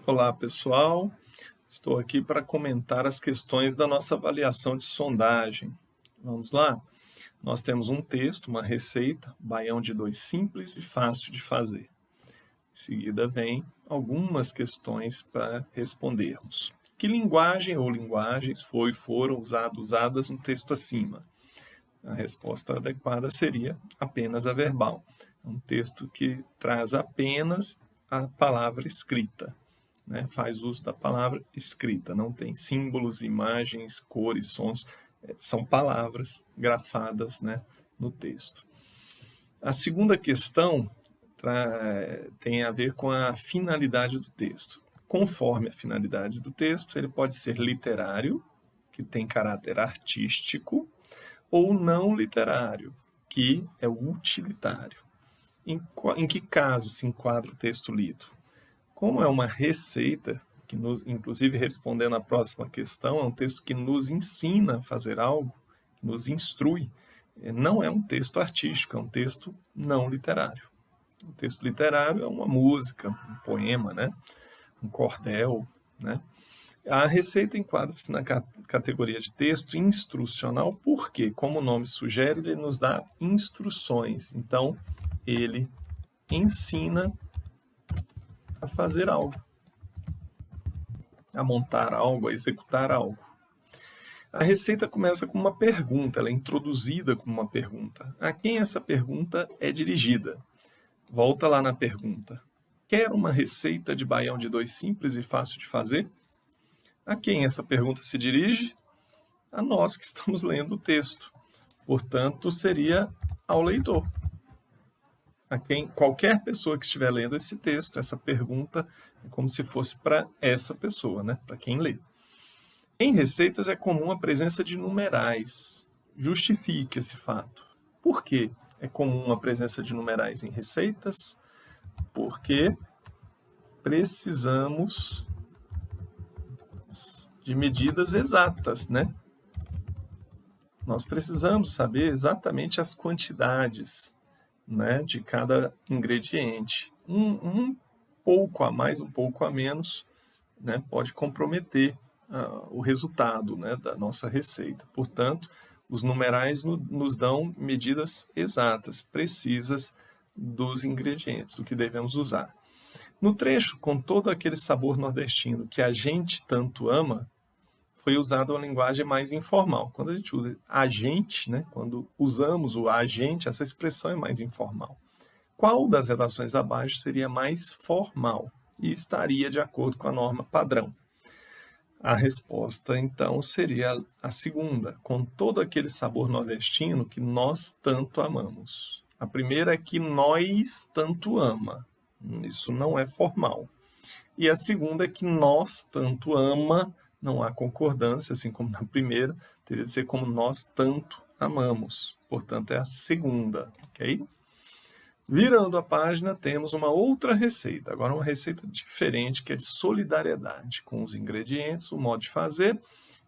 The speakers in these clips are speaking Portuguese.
Olá, pessoal. Estou aqui para comentar as questões da nossa avaliação de sondagem. Vamos lá? Nós temos um texto, uma receita, baião de dois simples e fácil de fazer. Em seguida vem algumas questões para respondermos. Que linguagem ou linguagens foram usadas no texto acima? A resposta adequada seria apenas a verbal. É um texto que traz apenas a palavra escrita. Né, faz uso da palavra escrita, não tem símbolos, imagens, cores, sons, são palavras grafadas, né, no texto. A segunda questão tem a ver com a finalidade do texto. Conforme a finalidade do texto, ele pode ser literário, que tem caráter artístico, ou não literário, que é o utilitário. Em que caso se enquadra o texto lido? Como é uma receita, que inclusive respondendo à próxima questão, é um texto que nos ensina a fazer algo, que nos instrui, não é um texto artístico, é um texto não literário. O texto literário é uma música, um poema, né? Um cordel, né? A receita enquadra-se na categoria de texto instrucional, porque, como o nome sugere, ele nos dá instruções. Então, ele ensina a fazer algo, a montar algo, a executar algo. A receita começa com uma pergunta, ela é introduzida como uma pergunta. A quem essa pergunta é dirigida? Volta lá na pergunta. Quer uma receita de baião de dois simples e fácil de fazer? A quem essa pergunta se dirige? A nós que estamos lendo o texto. Portanto, seria ao leitor. A quem qualquer pessoa que estiver lendo esse texto, essa pergunta é como se fosse para essa pessoa, né? Para quem lê. Em receitas é comum a presença de numerais. Justifique esse fato. Por que é comum a presença de numerais em receitas? Porque precisamos de medidas exatas, né? Nós precisamos saber exatamente as quantidades, né, de cada ingrediente. Um pouco a mais, um pouco a menos, né, pode comprometer o resultado, né, da nossa receita. Portanto, os numerais nos dão medidas exatas, precisas dos ingredientes, do que devemos usar. No trecho, com todo aquele sabor nordestino que a gente tanto ama, foi usada uma linguagem mais informal. Quando a gente usa a gente, né, quando usamos o a gente, essa expressão é mais informal. Qual das redações abaixo seria mais formal e estaria de acordo com a norma padrão? A resposta, então, seria a segunda, com todo aquele sabor nordestino que nós tanto amamos. A primeira é que nós tanto ama. Isso não é formal. E a segunda é que nós tanto ama, não há concordância, assim como na primeira, teria de ser como nós tanto amamos. Portanto, é a segunda, ok? Virando a página, temos uma outra receita. Agora uma receita diferente, que é de solidariedade, com os ingredientes, o modo de fazer,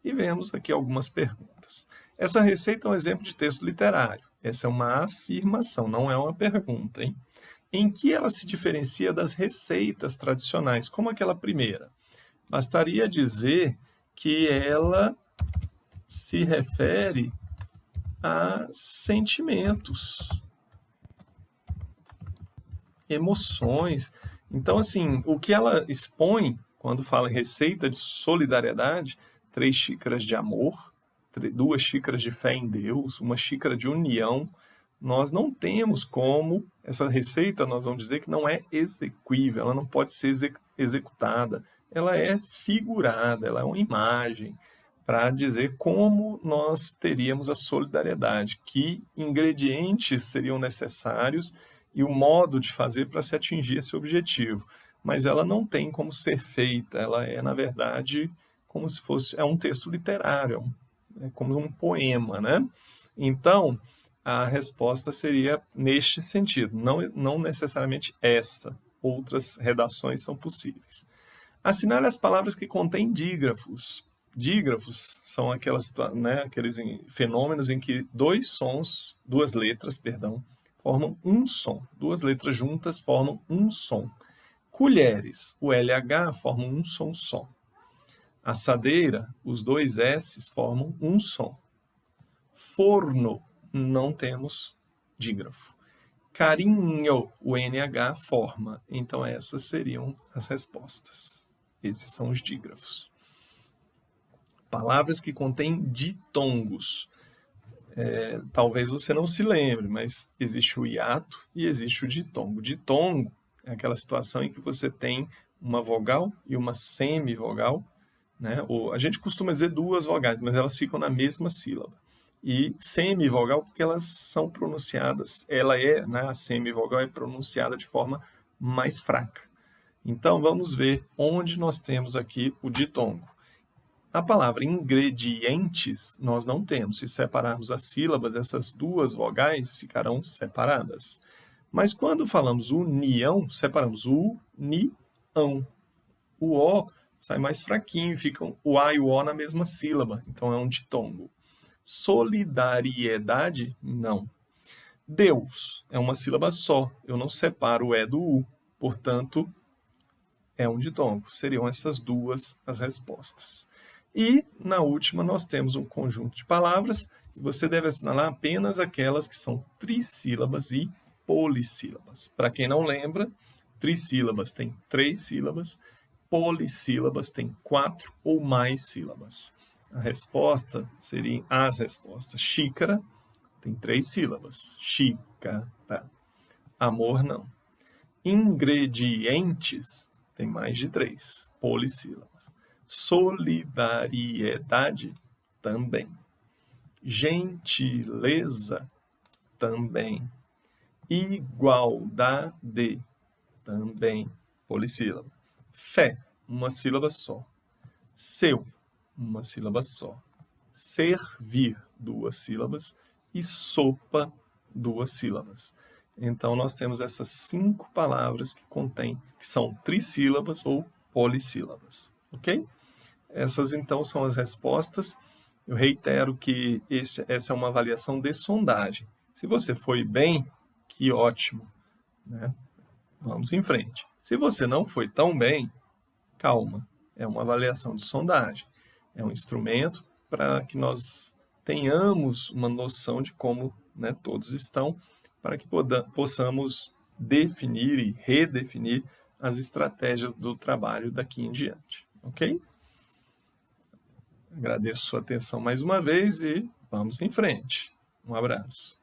e vemos aqui algumas perguntas. Essa receita é um exemplo de texto literário. Essa é uma afirmação, não é uma pergunta, hein? Em que ela se diferencia das receitas tradicionais, como aquela primeira? Bastaria dizer que ela se refere a sentimentos, emoções. Então, assim, o que ela expõe, quando fala em receita de solidariedade, 3 xícaras de amor, 2 xícaras de fé em Deus, 1 xícara de união, nós não temos como, essa receita nós vamos dizer que não é exequível, ela não pode ser executada, ela é figurada, ela é uma imagem para dizer como nós teríamos a solidariedade, que ingredientes seriam necessários e o modo de fazer para se atingir esse objetivo. Mas ela não tem como ser feita, ela é, na verdade, como se fosse, é um texto literário, é como um poema, né? Então, a resposta seria neste sentido, não necessariamente esta. Outras redações são possíveis. Assinale as palavras que contêm dígrafos. Dígrafos são aqueles fenômenos em que duas letras, formam um som. Duas letras juntas formam um som. Colheres, o LH forma um som só. Assadeira, os dois S's formam um som. Forno, não temos dígrafo. Carinho, o NH forma. Então, essas seriam as respostas. Esses são os dígrafos. Palavras que contêm ditongos. Talvez você não se lembre, mas existe o hiato e existe o ditongo. Ditongo é aquela situação em que você tem uma vogal e uma semivogal, né? A gente costuma dizer duas vogais, mas elas ficam na mesma sílaba. E semivogal porque elas são pronunciadas, a semivogal é pronunciada de forma mais fraca. Então, vamos ver onde nós temos aqui o ditongo. A palavra ingredientes nós não temos. Se separarmos as sílabas, essas duas vogais ficarão separadas. Mas quando falamos união, separamos união. O O sai mais fraquinho, ficam o A e o O na mesma sílaba. Então é um ditongo. Solidariedade, não. Deus é uma sílaba só. Eu não separo o E do U. Portanto, é um ditongo. Seriam essas duas as respostas. E, na última, nós temos um conjunto de palavras e você deve assinalar apenas aquelas que são trissílabas e polissílabas. Para quem não lembra, trissílabas tem 3 sílabas, polissílabas tem 4 ou mais sílabas. A resposta seria as respostas. Xícara tem 3 sílabas. Xícara. Amor, não. Ingredientes tem mais de 3. Polissílabas. Solidariedade, também. Gentileza, também. Igualdade, também. Polissílaba. Fé, uma sílaba só. Seu, uma sílaba só. Servir, 2 sílabas. E sopa, 2 sílabas. Então, nós temos essas 5 palavras que são trissílabas ou polissílabas. Ok? Essas, então, são as respostas. Eu reitero que essa é uma avaliação de sondagem. Se você foi bem, que ótimo, né? Vamos em frente. Se você não foi tão bem, calma. É uma avaliação de sondagem. É um instrumento para que nós tenhamos uma noção de como, né, todos estão, para que possamos definir e redefinir as estratégias do trabalho daqui em diante. Ok? Agradeço sua atenção mais uma vez e vamos em frente. Um abraço.